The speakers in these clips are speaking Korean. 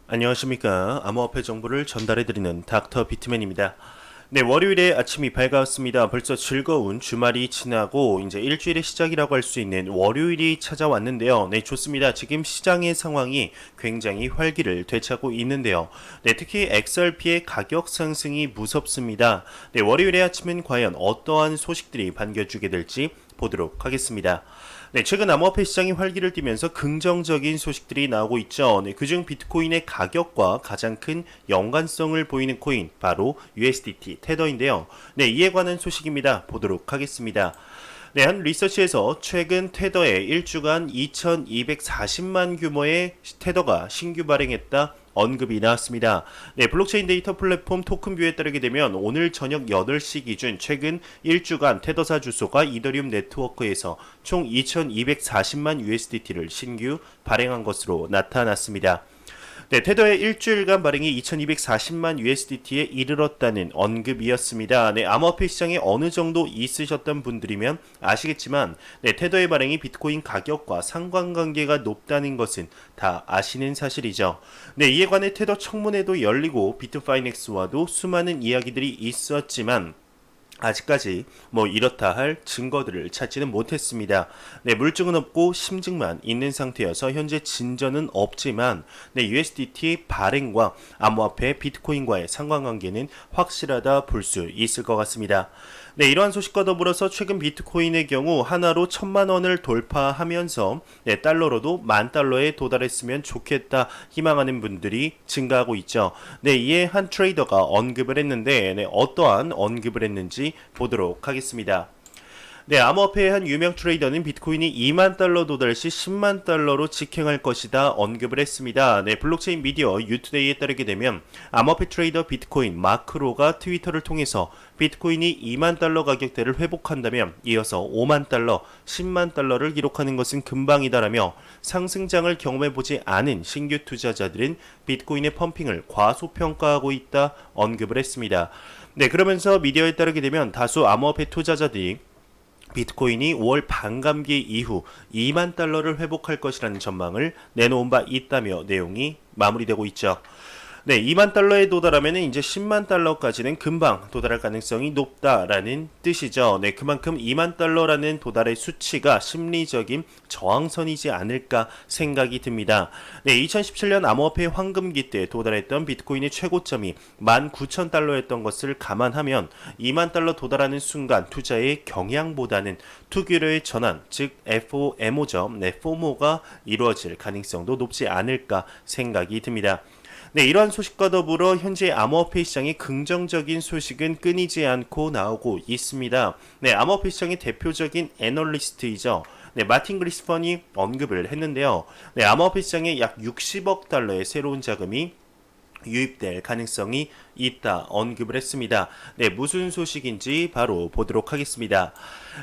안녕하십니까. 암호화폐 정보를 전달해드리는 닥터 비트맨입니다. 네, 월요일에 아침이 밝았습니다. 벌써 즐거운 주말이 지나고 이제 일주일의 시작이라고 할 수 있는 월요일이 찾아왔는데요. 네, 좋습니다. 지금 시장의 상황이 굉장히 활기를 되찾고 있는데요. 네, 특히 XRP의 가격 상승이 무섭습니다. 네, 월요일의 아침은 과연 어떠한 소식들이 반겨주게 될지 보도록 하겠습니다. 네, 최근 암호화폐 시장이 활기를 띠면서 긍정적인 소식들이 나오고 있죠. 네, 그중 비트코인의 가격과 가장 큰 연관성을 보이는 코인 바로 USDT 테더인데요. 네, 이에 관한 소식입니다. 보도록 하겠습니다. 네, 한 리서치에서 최근 테더에 일주간 2240만 규모의 테더가 신규 발행했다 언급이 나왔습니다. 네, 블록체인 데이터 플랫폼 토큰뷰에 따르게 되면 오늘 저녁 8시 기준 최근 일주간 테더사 주소가 이더리움 네트워크에서 총 2240만 USDT를 신규 발행한 것으로 나타났습니다. 네, 테더의 일주일간 발행이 2240만 USDT에 이르렀다는 언급이었습니다. 네, 암호화폐 시장에 어느 정도 있으셨던 분들이면 아시겠지만 네, 테더의 발행이 비트코인 가격과 상관관계가 높다는 것은 다 아시는 사실이죠. 네, 이에 관해 테더 청문회도 열리고 비트파이넥스와도 수많은 이야기들이 있었지만 아직까지 이렇다 할 증거들을 찾지는 못했습니다. 네, 물증은 없고 심증만 있는 상태여서 현재 진전은 없지만 네, USDT 발행과 암호화폐 비트코인과의 상관관계는 확실하다 볼 수 있을 것 같습니다. 네, 이러한 소식과 더불어서 최근 비트코인의 경우 하나로 1000만 원을 돌파하면서 네, 달러로도 10,000달러에 도달했으면 좋겠다 희망하는 분들이 증가하고 있죠. 네, 이에 한 트레이더가 언급을 했는데 네, 어떠한 언급을 했는지 보도록 하겠습니다. 네, 암호화폐의 한 유명 트레이더는 비트코인이 2만 달러 도달 시 10만 달러로 직행할 것이다 언급을 했습니다. 네, 블록체인 미디어 유투데이에 따르게 되면 암호화폐 트레이더 비트코인 마크로가 트위터를 통해서 비트코인이 2만 달러 가격대를 회복한다면 이어서 5만 달러, 10만 달러를 기록하는 것은 금방이다라며 상승장을 경험해보지 않은 신규 투자자들은 비트코인의 펌핑을 과소평가하고 있다 언급을 했습니다. 네, 그러면서 미디어에 따르게 되면 다수 암호화폐 투자자들이 비트코인이 5월 반감기 이후 2만 달러를 회복할 것이라는 전망을 내놓은 바 있다며 내용이 마무리되고 있죠. 네, 2만 달러에 도달하면 이제 10만 달러까지는 금방 도달할 가능성이 높다라는 뜻이죠. 네, 그만큼 2만 달러라는 도달의 수치가 심리적인 저항선이지 않을까 생각이 듭니다. 네, 2017년 암호화폐 황금기 때 도달했던 비트코인의 최고점이 19,000달러였던 것을 감안하면 2만 달러 도달하는 순간 투자의 경향보다는 투기로의 전환, 즉 FOMO죠. 네, FOMO가 이루어질 가능성도 높지 않을까 생각이 듭니다. 네, 이러한 소식과 더불어 현재 암호화폐 시장의 긍정적인 소식은 끊이지 않고 나오고 있습니다. 네, 암호화폐 시장의 대표적인 애널리스트이죠. 네, 마틴 그리스펀이 언급을 했는데요. 네, 암호화폐 시장에 약 60억 달러의 새로운 자금이 유입될 가능성이 있다 언급을 했습니다. 네, 무슨 소식인지 바로 보도록 하겠습니다.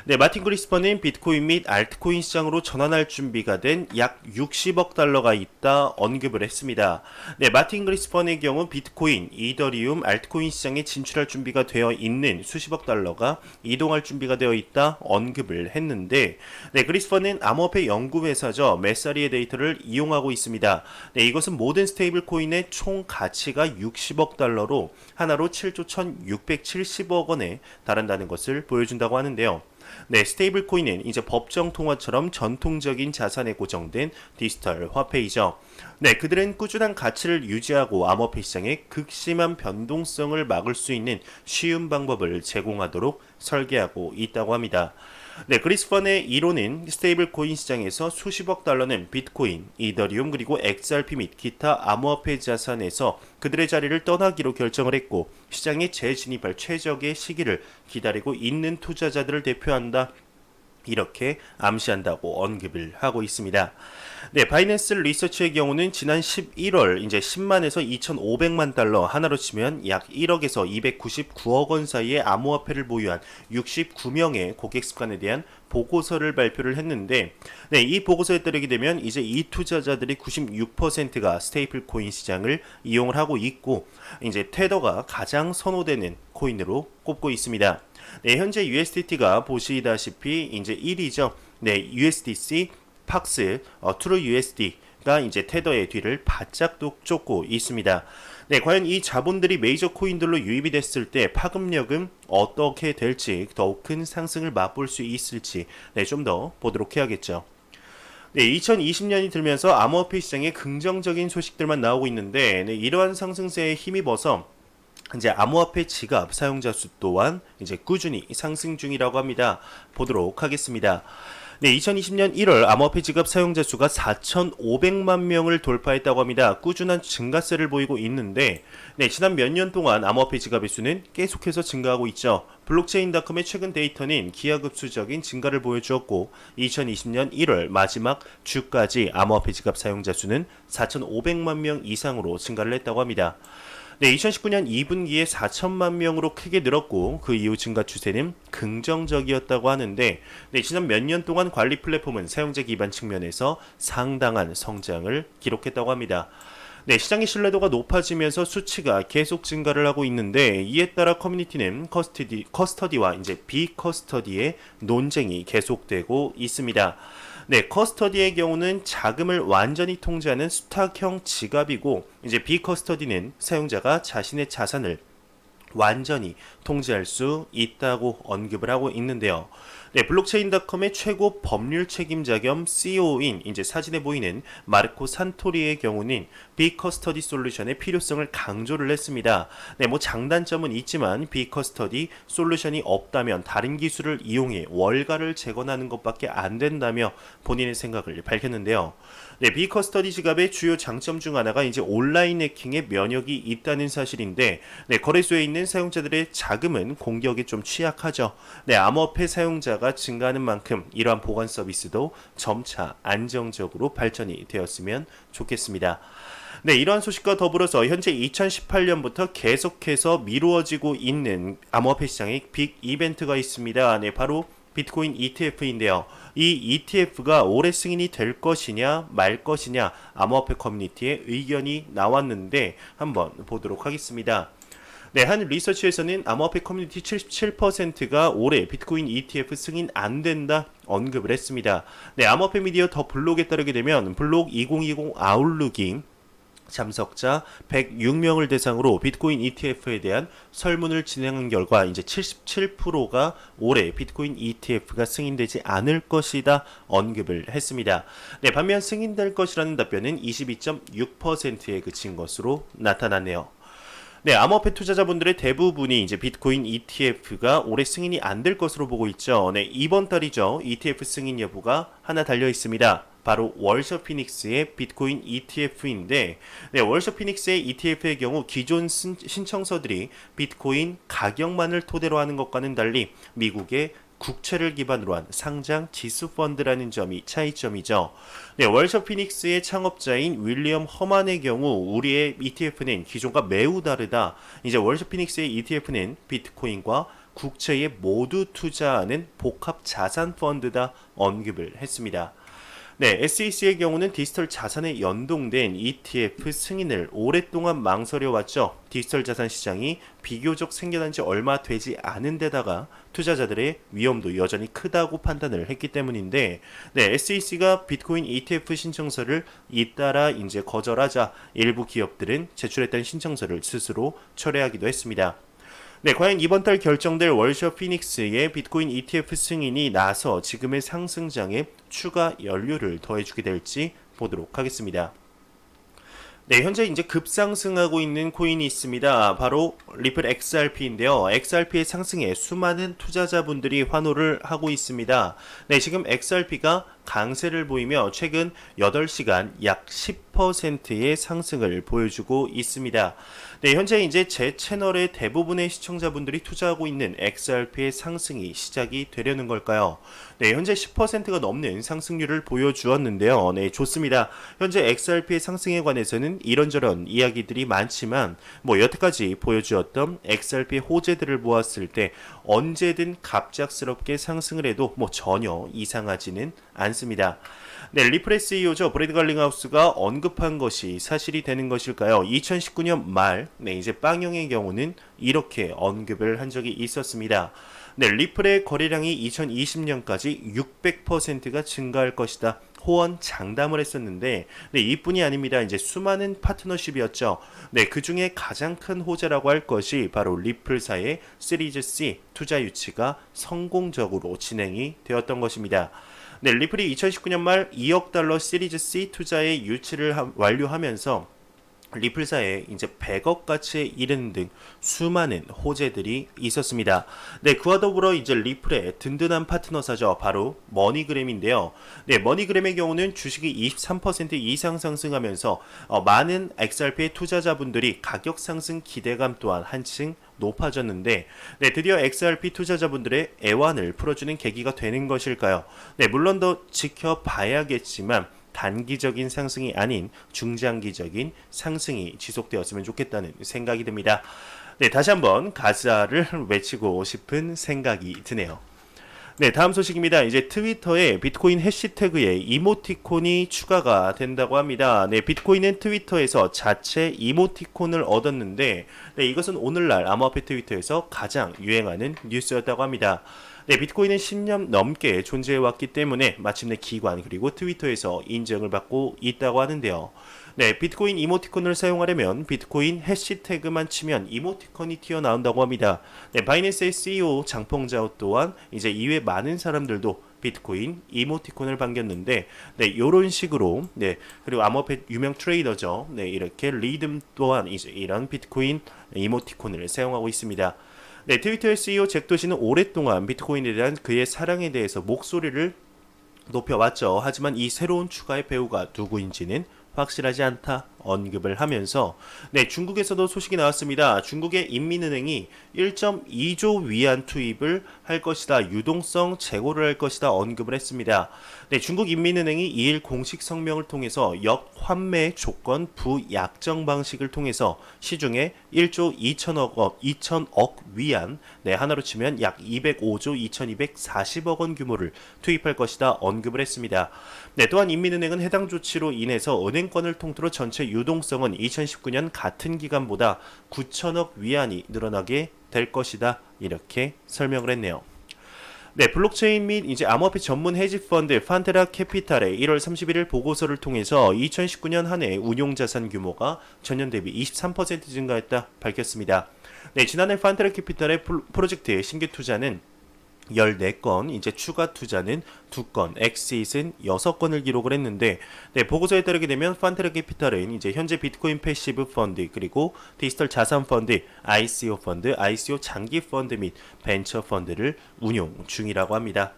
네, 마틴 그리스퍼는 비트코인 및 알트코인 시장으로 전환할 준비가 된 약 60억 달러가 있다 언급을 했습니다. 네, 마틴 그리스퍼의 경우 비트코인, 이더리움, 알트코인 시장에 진출할 준비가 되어 있는 수십억 달러가 이동할 준비가 되어 있다 언급을 했는데 네, 그리스퍼는 암호화폐 연구회사죠. 메사리의 데이터를 이용하고 있습니다. 네, 이것은 모든 스테이블 코인의 총 가치가 60억 달러로 하나로 7조 1,670억 원에 달한다는 것을 보여준다고 하는데요. 네, 스테이블 코인은 이제 법정 통화처럼 전통적인 자산에 고정된 디지털 화폐이죠. 네, 그들은 꾸준한 가치를 유지하고 암호화폐 시장의 극심한 변동성을 막을 수 있는 쉬운 방법을 제공하도록 설계하고 있다고 합니다. 네, 그리스펀의 이론은 스테이블 코인 시장에서 수십억 달러는 비트코인, 이더리움 그리고 XRP 및 기타 암호화폐 자산에서 그들의 자리를 떠나기로 결정을 했고 시장에 재진입할 최적의 시기를 기다리고 있는 투자자들을 대표한다. 이렇게 암시한다고 언급을 하고 있습니다. 네, 바이낸스 리서치의 경우는 지난 11월 이제 10만에서 2,500만 달러 하나로 치면 약 1억에서 299억 원 사이의 암호화폐를 보유한 69명의 고객 습관에 대한 보고서를 발표를 했는데 네, 이 보고서에 따르게 되면 이제 이 투자자들이 96%가 스테이플 코인 시장을 이용을 하고 있고 이제 테더가 가장 선호되는 코인으로 꼽고 있습니다. 네, 현재 USDT가 보시다시피 이제 1위죠. 네, USDC, 팍스, 트루 USD, 가 이제 테더의 뒤를 바짝 쫓고 있습니다. 네, 과연 이 자본들이 메이저 코인들로 유입이 됐을 때 파급력은 어떻게 될지, 더욱 큰 상승을 맛볼 수 있을지, 네, 좀 더 보도록 해야겠죠. 네, 2020년이 들면서 암호화폐 시장에 긍정적인 소식들만 나오고 있는데, 네, 이러한 상승세에 힘입어서 이제 암호화폐 지갑 사용자 수 또한 이제 꾸준히 상승 중이라고 합니다. 보도록 하겠습니다. 네, 2020년 1월 암호화폐 지갑 사용자 수가 4,500만 명을 돌파했다고 합니다. 꾸준한 증가세를 보이고 있는데, 네, 지난 몇 년 동안 암호화폐 지갑의 수는 계속해서 증가하고 있죠. 블록체인닷컴의 최근 데이터는 기하급수적인 증가를 보여주었고, 2020년 1월 마지막 주까지 암호화폐 지갑 사용자 수는 4,500만 명 이상으로 증가를 했다고 합니다. 네, 2019년 2분기에 4천만 명으로 크게 늘었고 그 이후 증가 추세는 긍정적이었다고 하는데, 네, 지난 몇 년 동안 관리 플랫폼은 사용자 기반 측면에서 상당한 성장을 기록했다고 합니다. 네, 시장의 신뢰도가 높아지면서 수치가 계속 증가를 하고 있는데, 이에 따라 커뮤니티는 커스터디와 이제 비커스터디의 논쟁이 계속되고 있습니다. 네, 커스터디의 경우는 자금을 완전히 통제하는 수탁형 지갑이고, 이제 비커스터디는 사용자가 자신의 자산을 완전히 통제할 수 있다고 언급을 하고 있는데요. 네, 블록체인닷컴의 최고 법률 책임자 겸 CEO인 이제 사진에 보이는 마르코 산토리의 경우는 비커스터디 솔루션의 필요성을 강조를 했습니다. 네, 뭐 장단점은 있지만 비커스터디 솔루션이 없다면 다른 기술을 이용해 월가를 재건하는 것밖에 안 된다며 본인의 생각을 밝혔는데요. 네, 비커스터디 지갑의 주요 장점 중 하나가 이제 온라인 해킹의 면역이 있다는 사실인데, 네, 거래소에 있는 사용자들의 자금은 공격에 좀 취약하죠. 네, 암호화폐 사용자가 증가하는 만큼 이러한 보관 서비스도 점차 안정적으로 발전이 되었으면 좋겠습니다. 네, 이러한 소식과 더불어서 현재 2018년부터 계속해서 미루어지고 있는 암호화폐 시장의 빅 이벤트가 있습니다. 네, 바로 비트코인 ETF인데요. 이 ETF가 올해 승인이 될 것이냐 말 것이냐 암호화폐 커뮤니티의 의견이 나왔는데 한번 보도록 하겠습니다. 네, 한 리서치에서는 암호화폐 커뮤니티 77%가 올해 비트코인 ETF 승인 안 된다 언급을 했습니다. 네, 암호화폐 미디어 더 블록에 따르게 되면 블록 2020 아웃룩이 참석자 106명을 대상으로 비트코인 ETF에 대한 설문을 진행한 결과 이제 77%가 올해 비트코인 ETF가 승인되지 않을 것이다 언급을 했습니다. 네, 반면 승인될 것이라는 답변은 22.6%에 그친 것으로 나타났네요. 네, 암호화폐 투자자분들의 대부분이 이제 비트코인 ETF가 올해 승인이 안 될 것으로 보고 있죠. 네, 이번 달이죠. ETF 승인 여부가 하나 달려 있습니다. 바로 월셔 피닉스의 비트코인 ETF인데, 네, 월셔 피닉스의 ETF의 경우 기존 신청서들이 비트코인 가격만을 토대로 하는 것과는 달리 미국의 국채를 기반으로 한 상장 지수 펀드라는 점이 차이점이죠. 네, 월셔 피닉스의 창업자인 윌리엄 허만의 경우 우리의 ETF는 기존과 매우 다르다. 이제 월셔 피닉스의 ETF는 비트코인과 국채에 모두 투자하는 복합 자산 펀드다 언급을 했습니다. 네, SEC의 경우는 디지털 자산에 연동된 ETF 승인을 오랫동안 망설여 왔죠. 디지털 자산 시장이 비교적 생겨난 지 얼마 되지 않은 데다가 투자자들의 위험도 여전히 크다고 판단을 했기 때문인데, 네, SEC가 비트코인 ETF 신청서를 잇따라 이제 거절하자 일부 기업들은 제출했던 신청서를 스스로 철회하기도 했습니다. 네, 과연 이번 달 결정될 월셔 피닉스의 비트코인 ETF 승인이 나서 지금의 상승장에 추가 연료를 더해주게 될지 보도록 하겠습니다. 네, 현재 이제 급상승하고 있는 코인이 있습니다. 바로 리플 XRP인데요. XRP의 상승에 수많은 투자자분들이 환호를 하고 있습니다. 네, 지금 XRP가 강세를 보이며 최근 8시간 약 10%의 상승을 보여주고 있습니다. 네, 현재 이제 제 채널의 대부분의 시청자분들이 투자하고 있는 XRP의 상승이 시작이 되려는 걸까요? 네, 현재 10%가 넘는 상승률을 보여주었는데요. 네, 좋습니다. 현재 XRP의 상승에 관해서는 이런저런 이야기들이 많지만 뭐 여태까지 보여주었던 XRP의 호재들을 보았을 때 언제든 갑작스럽게 상승을 해도 뭐 전혀 이상하지는 않습니다. 네, 리플의 CEO죠. 브래드 갈링하우스가 언급한 것이 사실이 되는 것일까요? 2019년 말, 네, 이제 빵영의 경우는 이렇게 언급을 한 적이 있었습니다. 네, 리플의 거래량이 2020년까지 600%가 증가할 것이다. 호언 장담을 했었는데, 네, 이뿐이 아닙니다. 이제 수많은 파트너십이었죠. 네, 그 중에 가장 큰 호재라고 할 것이 바로 리플사의 시리즈 C 투자 유치가 성공적으로 진행이 되었던 것입니다. 네, 리플이 2019년 말 2억 달러 시리즈 C 투자의 유치를 완료하면서 리플사에 이제 100억 가치에 이르는 등 수많은 호재들이 있었습니다. 네, 그와 더불어 이제 리플의 든든한 파트너사죠. 바로 머니그램인데요. 네, 머니그램의 경우는 주식이 23% 이상 상승하면서 많은 XRP의 투자자분들이 가격 상승 기대감 또한 한층 높아졌는데, 네, 드디어 XRP 투자자분들의 애환을 풀어주는 계기가 되는 것일까요? 네, 물론 더 지켜봐야겠지만 단기적인 상승이 아닌 중장기적인 상승이 지속되었으면 좋겠다는 생각이 듭니다. 네, 다시 한번 가사를 외치고 싶은 생각이 드네요. 네, 다음 소식입니다. 이제 트위터에 비트코인 해시태그에 이모티콘이 추가가 된다고 합니다. 네, 비트코인은 트위터에서 자체 이모티콘을 얻었는데, 네, 이것은 오늘날 암호화폐 트위터에서 가장 유행하는 뉴스였다고 합니다. 네, 비트코인은 10년 넘게 존재해왔기 때문에 마침내 기관 그리고 트위터에서 인정을 받고 있다고 하는데요. 네, 비트코인 이모티콘을 사용하려면 비트코인 해시태그만 치면 이모티콘이 튀어나온다고 합니다. 네, 바이낸스의 CEO 장펑자오 또한 이제 이외 많은 사람들도 비트코인 이모티콘을 반겼는데, 네, 요런 식으로, 네, 그리고 암호화폐 유명 트레이더죠. 네, 이렇게 리듬 또한 이제 이런 비트코인 이모티콘을 사용하고 있습니다. 네, 트위터의 CEO 잭 도시는 오랫동안 비트코인에 대한 그의 사랑에 대해서 목소리를 높여왔죠. 하지만 이 새로운 추가의 배우가 누구인지는 확실하지 않다 언급을 하면서, 네, 중국에서도 소식이 나왔습니다. 중국의 인민은행이 1.2조 위안 투입을 할 것이다, 유동성 제고를 할 것이다 언급을 했습니다. 네, 중국 인민은행이 2일 공식 성명을 통해서 역환매 조건 부약정 방식을 통해서 시중에 1조 2천억 위안, 네, 하나로 치면 약 205조 2240억 원 규모를 투입할 것이다 언급을 했습니다. 네, 또한 인민은행은 해당 조치로 인해서 은행권을 통틀어 전체 유동성은 2019년 같은 기간보다 9천억 위안이 늘어나게 될 것이다, 이렇게 설명을 했네요. 네, 블록체인 및 이제 암호화폐 전문 헤지펀드 판테라 캐피탈의 1월 31일 보고서를 통해서 2019년 한 해 운용 자산 규모가 전년 대비 23% 증가했다 밝혔습니다. 네, 지난해 판테라 캐피탈의 프로젝트의 신규 투자는 14건, 이제 추가 투자는 2건, 엑시트는 6건을 기록을 했는데, 네, 보고서에 따르게 되면 판테라 캐피탈은 이제 현재 비트코인 패시브 펀드, 그리고 디지털 자산 펀드, ICO 펀드, ICO 장기 펀드 및 벤처 펀드를 운용 중이라고 합니다.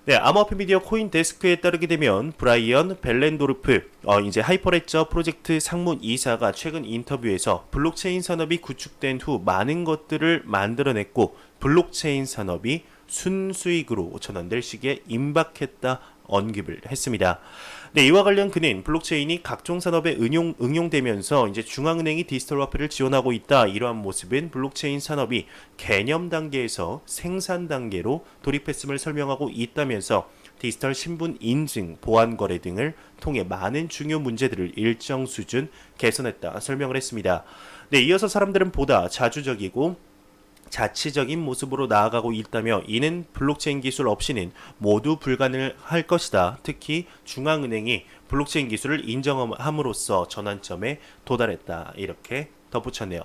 네, 암호화폐 미디어 코인데스크에 따르게 되면 브라이언 벨렌도르프 이제 하이퍼레저 프로젝트 상무 이사가 최근 인터뷰에서 블록체인 산업이 구축된 후 많은 것들을 만들어냈고 블록체인 산업이 순수익으로 전환될 시기에 임박했다 언급을 했습니다. 네, 이와 관련 그는 블록체인이 각종 산업에 응용되면서 이제 중앙은행이 디지털 화폐를 지원하고 있다, 이러한 모습은 블록체인 산업이 개념 단계에서 생산 단계로 돌입했음을 설명하고 있다면서 디지털 신분 인증, 보안 거래 등을 통해 많은 중요 문제들을 일정 수준 개선했다 설명을 했습니다. 네, 이어서 사람들은 보다 자주적이고 자치적인 모습으로 나아가고 있다며, 이는 블록체인 기술 없이는 모두 불가능할 것이다. 특히 중앙은행이 블록체인 기술을 인정함으로써 전환점에 도달했다, 이렇게 덧붙였네요.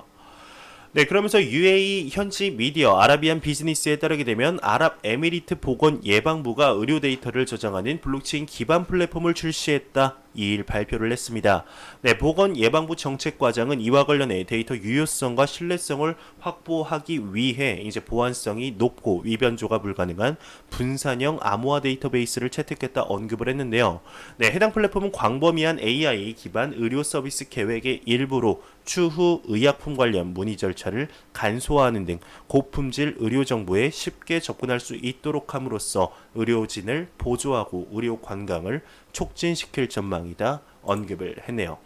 네, 그러면서 UAE 현지 미디어 아라비안 비즈니스에 따르게 되면 아랍에미리트 보건예방부가 의료 데이터를 저장하는 블록체인 기반 플랫폼을 출시했다, 2일 발표를 했습니다. 네, 보건예방부 정책과장은 이와 관련해 데이터 유효성과 신뢰성을 확보하기 위해 이제 보안성이 높고 위변조가 불가능한 분산형 암호화 데이터베이스를 채택했다 언급을 했는데요. 네, 해당 플랫폼은 광범위한 AI 기반 의료 서비스 계획의 일부로 추후 의약품 관련 문의 절차를 간소화하는 등 고품질 의료 정보에 쉽게 접근할 수 있도록 함으로써 의료진을 보조하고 의료 관광을 촉진시킬 전망이다 언급을 했네요.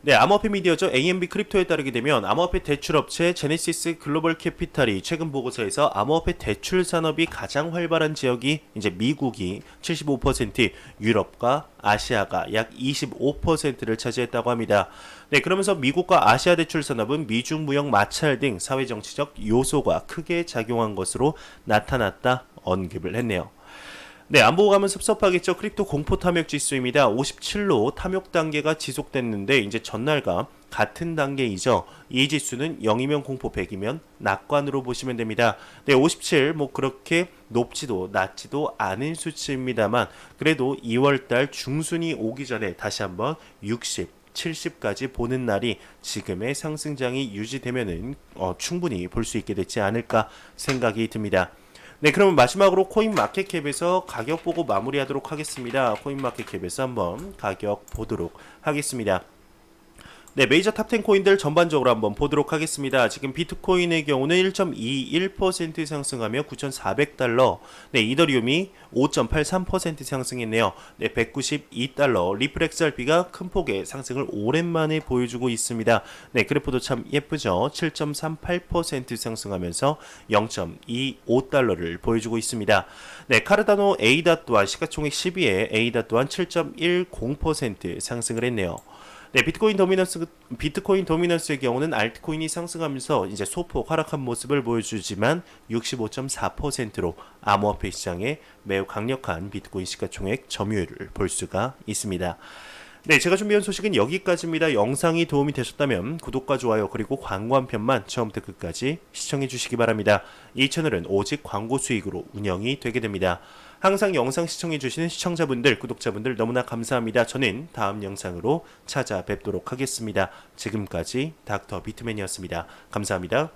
네, 암호화폐 미디어죠. AMB 크립토에 따르게 되면 암호화폐 대출업체 제네시스 글로벌 캐피탈이 최근 보고서에서 암호화폐 대출 산업이 가장 활발한 지역이 이제 미국이 75%, 유럽과 아시아가 약 25%를 차지했다고 합니다. 네, 그러면서 미국과 아시아 대출 산업은 미중 무역 마찰 등 사회정치적 요소가 크게 작용한 것으로 나타났다 언급을 했네요. 네, 안 보고 가면 섭섭하겠죠. 크립토 공포 탐욕 지수입니다. 57로 탐욕 단계가 지속됐는데 이제 전날과 같은 단계이죠. 이 지수는 0이면 공포, 100이면 낙관으로 보시면 됩니다. 네, 57 뭐 그렇게 높지도 낮지도 않은 수치입니다만 그래도 2월달 중순이 오기 전에 다시 한번 60 70까지 보는 날이 지금의 상승장이 유지되면은 충분히 볼 수 있게 되지 않을까 생각이 듭니다. 네, 그러면 마지막으로 코인마켓캡에서 가격 보고 마무리하도록 하겠습니다. 코인마켓캡에서 한번 가격 보도록 하겠습니다. 네, 메이저 탑10 코인들 전반적으로 한번 보도록 하겠습니다. 지금 비트코인의 경우는 1.21% 상승하며 9,400달러. 네, 이더리움이 5.83% 상승했네요. 네, 192달러. 리플 XRP가 큰 폭의 상승을 오랜만에 보여주고 있습니다. 네, 그래프도 참 예쁘죠. 7.38% 상승하면서 0.25달러를 보여주고 있습니다. 네, 카르다노 A.1 또한 시가총액 10위에 A.1 또한 7.10% 상승을 했네요. 네, 비트코인 도미넌스의 경우는 알트코인이 상승하면서 이제 소폭 하락한 모습을 보여주지만 65.4%로 암호화폐 시장에 매우 강력한 비트코인 시가총액 점유율을 볼 수가 있습니다. 네, 제가 준비한 소식은 여기까지입니다. 영상이 도움이 되셨다면 구독과 좋아요 그리고 광고 한 편만 처음부터 끝까지 시청해 주시기 바랍니다. 이 채널은 오직 광고 수익으로 운영이 되게 됩니다. 항상 영상 시청해 주시는 시청자분들, 구독자분들 너무나 감사합니다. 저는 다음 영상으로 찾아뵙도록 하겠습니다. 지금까지 닥터 비트맨이었습니다. 감사합니다.